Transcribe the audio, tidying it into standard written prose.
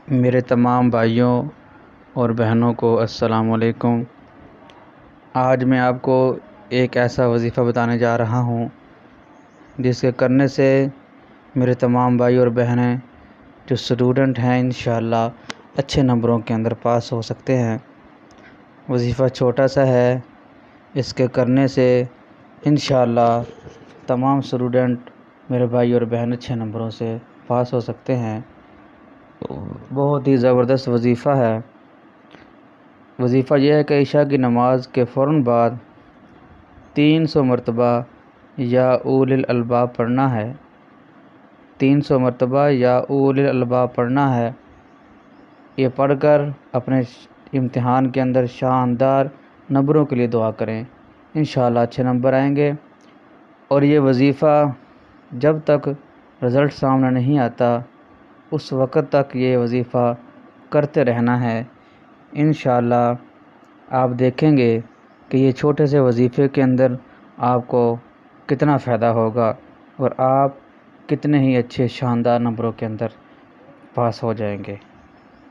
میرے تمام بھائیوں اور بہنوں کو السلام علیکم۔ آج میں آپ کو ایک ایسا وظیفہ بتانے جا رہا ہوں جس کے کرنے سے میرے تمام بھائی اور بہنیں جو اسٹوڈنٹ ہیں انشاءاللہ اچھے نمبروں کے اندر پاس ہو سکتے ہیں۔ وظیفہ چھوٹا سا ہے، اس کے کرنے سے انشاءاللہ تمام اسٹوڈنٹ میرے بھائی اور بہن اچھے نمبروں سے پاس ہو سکتے ہیں۔ بہت ہی زبردست وظیفہ ہے۔ وظیفہ یہ ہے کہ عشاء کی نماز کے فوراً بعد 300 مرتبہ یا اول الالباب پڑھنا ہے۔ 300 مرتبہ یا اول الالباب پڑھنا ہے۔ یہ پڑھ کر اپنے امتحان کے اندر شاندار نمبروں کے لیے دعا کریں، انشاءاللہ اچھے نمبر آئیں گے۔ اور یہ وظیفہ جب تک رزلٹ سامنے نہیں آتا اس وقت تک یہ وظیفہ کرتے رہنا ہے۔ انشاءاللہ آپ دیکھیں گے کہ یہ چھوٹے سے وظیفے کے اندر آپ کو کتنا فائدہ ہوگا اور آپ کتنے ہی اچھے شاندار نمبروں کے اندر پاس ہو جائیں گے۔